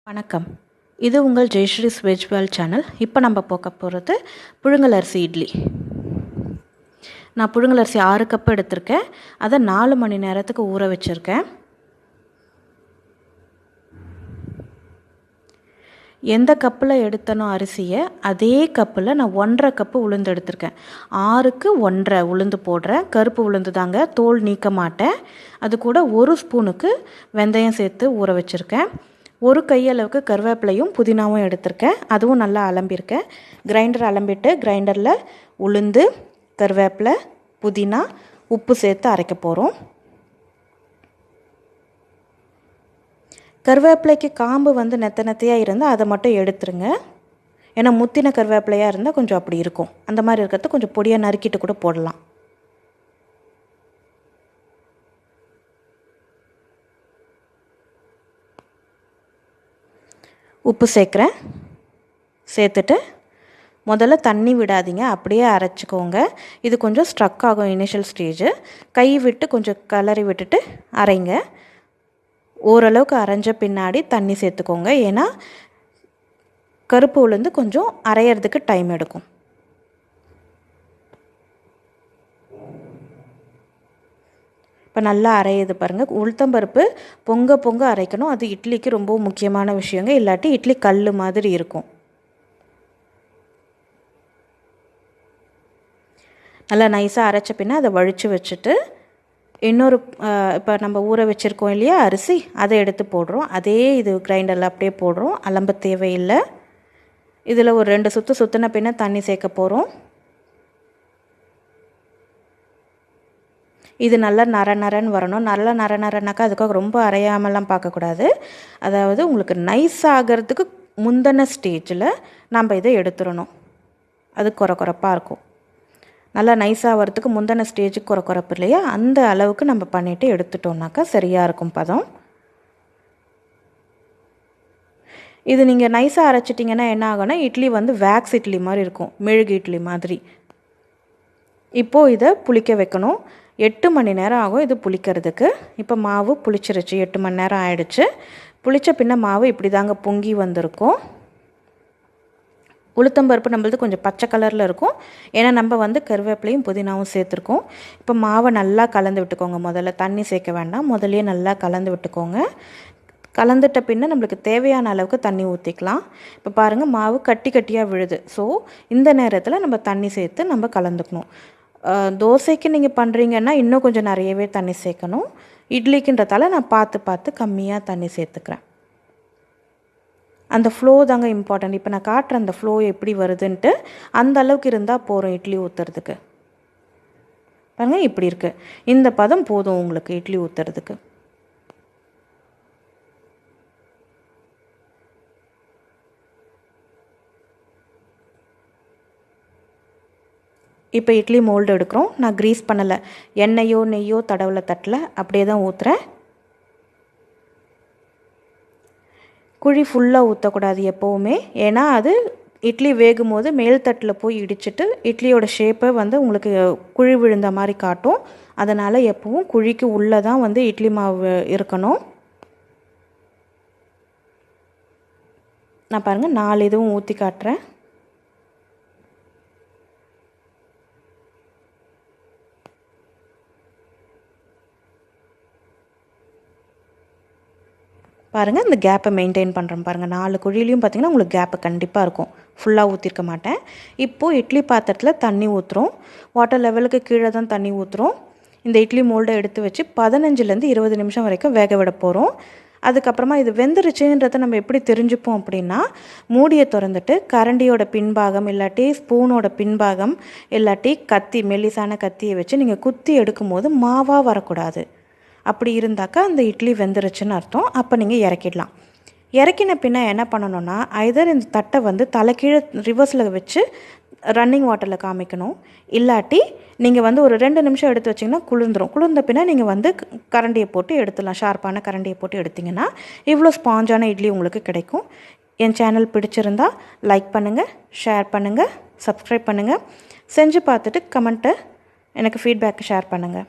வணக்கம். இது உங்கள் ஜெயஸ்ரீஸ் வெஜ் வேர்ல்ட் சேனல். இப்போ நம்ம பார்க்க போகிறது புழுங்கல் அரிசி இட்லி. நான் புழுங்கல் அரிசி 6 கப் எடுத்திருக்கேன். அதை 4 மணி நேரத்துக்கு ஊற வச்சுருக்கேன். எந்த கப்பில் எடுத்தனோ அரிசியை அதே கப்பில் நான் 1.5 கப்பு உளுந்து எடுத்திருக்கேன். 6க்கு 1.5 உளுந்து போடுறேன். கருப்பு உளுந்து தாங்க, தோல் நீக்க மாட்டேன். அது கூட 1 ஸ்பூனுக்கு வெந்தயம் சேர்த்து ஊற வச்சுருக்கேன். 1 கையளவுக்கு கருவேப்பிலையும் புதினாவும் எடுத்திருக்கேன். அதுவும் நல்லா அலம்பியிருக்கேன். கிரைண்டர் அலம்பிட்டு கிரைண்டரில் உளுந்து, கருவேப்பிலை, புதினா, உப்பு சேர்த்து அரைக்க போகிறோம். கருவேப்பிலைக்கு காம்பு நெத்தையாக இருந்தால் அதை மட்டும் எடுத்துருங்க. ஏன்னா முத்தின கருவேப்பிலையாக இருந்தால் கொஞ்சம் அப்படி இருக்கும். அந்த மாதிரி இருக்கிறது கொஞ்சம் பொடியாக நறுக்கிட்டு கூட போடலாம். உப்பு சேர்க்குறேன். சேர்த்துட்டு முதல்ல தண்ணி விடாதீங்க, அப்படியே அரைச்சிக்கோங்க. இது கொஞ்சம் ஸ்ட்ரக் ஆகும் இனிஷியல் ஸ்டேஜு. கை விட்டு கொஞ்சம் கிளறி விட்டுட்டு அரைங்க. ஓரளவுக்கு அரைஞ்ச பின்னாடி தண்ணி சேர்த்துக்கோங்க. ஏன்னா கருப்பு உளுந்து கொஞ்சம் அரையிறதுக்கு டைம் எடுக்கும். இப்போ நல்லா அரையுது பாருங்கள். உளுத்தம்பருப்பு பொங்க அரைக்கணும். அது இட்லிக்கு ரொம்ப முக்கியமான விஷயங்க. இல்லாட்டி இட்லி கல் மாதிரி இருக்கும். நல்லா நைஸாக அரைச்ச பின்ன அதை வழித்து வச்சுட்டு இன்னொரு இப்போ நம்ம ஊற வச்சுருக்கோம் இல்லையா அரிசி, அதை எடுத்து போடுறோம். அதே இது கிரைண்டரில் அப்படியே போடுறோம். அலம்ப தேவையில்லை. இதில் ஒரு 2 சுற்று சுற்றின பின்ன தண்ணி சேர்க்க போகிறோம். இது நல்லா நரன்னு வரணும். நல்லா நரனாக்கா அதுக்காக ரொம்ப அரையாமலாம் பார்க்கக்கூடாது. அதாவது உங்களுக்கு நைஸ் ஆகிறதுக்கு முந்தின ஸ்டேஜில் நம்ம இதை எடுத்துடணும். அது குறப்பாக இருக்கும். நல்லா நைஸாக வரத்துக்கு முந்தின ஸ்டேஜுக்கு குறப்பு இல்லையா, அந்த அளவுக்கு நம்ம பண்ணிவிட்டு எடுத்துட்டோம்னாக்கா சரியாக இருக்கும் பதம். இது நீங்கள் நைஸாக அரைச்சிட்டிங்கன்னா என்ன ஆகும்னா இட்லி வேக்ஸ் இட்லி மாதிரி இருக்கும், மெழுகு இட்லி மாதிரி. இப்போது இதை புளிக்க வைக்கணும். 8 மணி நேரம் ஆகும் இது புளிக்கிறதுக்கு. இப்போ மாவு புளிச்சிருச்சு. 8 மணி நேரம் ஆயிடுச்சு. புளித்த பின்ன மாவு இப்படி தாங்க பொங்கி வந்திருக்கும். உளுத்தம்பருப்பு நம்மளது கொஞ்சம் பச்சை கலரில் இருக்கும். ஏன்னா நம்ம கருவேப்பிலையும் புதினாவும் சேர்த்துருக்கோம். இப்போ மாவை நல்லா கலந்து விட்டுக்கோங்க. முதல்ல தண்ணி சேர்க்க வேண்டாம், முதல்லையே நல்லா கலந்து விட்டுக்கோங்க. கலந்துட்ட பின்ன நம்மளுக்கு தேவையான அளவுக்கு தண்ணி ஊற்றிக்கலாம். இப்போ பாருங்கள் மாவு கட்டியாக விழுது. ஸோ இந்த நேரத்தில் நம்ம தண்ணி சேர்த்து நம்ம கலந்துக்கணும். தோசைக்கு நீங்கள் பண்ணுறீங்கன்னா இன்னும் கொஞ்சம் நிறையவே தண்ணி சேர்க்கணும். இட்லிக்குன்றதால நான் பார்த்து கம்மியாக தண்ணி சேர்த்துக்கிறேன். அந்த ஃப்ளோ தாங்க இம்பார்ட்டன்ட். இப்போ நான் காட்டுறேன் அந்த ஃப்ளோ எப்படி வருதுன்ட்டு. அந்த அளவுக்கு இருந்தால் போகிறோம் இட்லி ஊற்றுறதுக்கு. பாருங்கள் இப்படி இருக்குது. இந்த பதம் போதும் உங்களுக்கு இட்லி ஊற்றுறதுக்கு. இப்போ இட்லி மோல்டு எடுக்கிறோம். நான் க்ரீஸ் பண்ணலை, எண்ணெயோ நெய்யோ தடவலை தட்டில், அப்படியே தான் ஊற்றுறேன். குழி ஃபுல்லாக ஊற்றக்கூடாது எப்போவுமே. ஏன்னா அது இட்லி வேகும் போது மேல் தட்டில் போய் இடிச்சிட்டு இட்லியோட ஷேப்பை உங்களுக்கு குழி விழுந்த மாதிரி காட்டும். அதனால் எப்பவும் குழிக்கு உள்ளே தான் இட்லி மாவு இருக்கணும். நான் பாருங்கள் 4 இதுவும் ஊற்றி காட்டுறேன். பாருங்கள் இந்த கேப்பை மெயின்டைன் பண்ணுறேன் பாருங்கள். 4 குழிலையும் பார்த்திங்கன்னா உங்களுக்கு கேப்பு கண்டிப்பாக இருக்கும். ஃபுல்லாக ஊற்றிருக்க மாட்டேன். இப்போது இட்லி பாத்திரத்தில் தண்ணி ஊற்றுறோம். வாட்டர் லெவலுக்கு கீழே தான் தண்ணி ஊற்றுறோம். இந்த இட்லி மோல்டை எடுத்து வச்சு 15லேருந்து 20 நிமிஷம் வரைக்கும் வேக விட போகிறோம். அதுக்கப்புறமா இது வெந்துருச்சுன்றதை நம்ம எப்படி தெரிஞ்சுப்போம் அப்படின்னா, மூடியை திறந்துட்டு கரண்டியோட பின்பாகம் இல்லாட்டி ஸ்பூனோட பின்பாகம் இல்லாட்டி கத்தி, மெல்லிசான கத்தியை வச்சு நீங்கள் குத்தி எடுக்கும் போது மாவாக வரக்கூடாது. அப்படி இருந்தாக்கா அந்த இட்லி வெந்துருச்சுன்னு அர்த்தம். அப்போ நீங்கள் இறக்கிடலாம். இறக்கின பின்ன என்ன பண்ணணும்னா, ஐதர் இந்த தட்டை தலைக்கீழே ரிவர்ஸில் வச்சு ரன்னிங் வாட்டரில் காமிக்கணும். இல்லாட்டி நீங்கள் ஒரு 2 நிமிஷம் எடுத்து வச்சிங்கன்னா குளிர்ந்துடும். குளிர்ந்த பின்ன நீங்கள் கரண்டியை போட்டு எடுத்துடலாம். ஷார்ப்பான கரண்டியை போட்டு எடுத்திங்கன்னா இவ்வளோ ஸ்பாஞ்சான இட்லி உங்களுக்கு கிடைக்கும். என் சேனல் பிடிச்சிருந்தால் லைக் பண்ணுங்கள், ஷேர் பண்ணுங்கள், சப்ஸ்கிரைப் பண்ணுங்கள். செஞ்சு பார்த்துட்டு கமெண்ட்டை எனக்கு ஃபீட்பேக்கு ஷேர் பண்ணுங்கள்.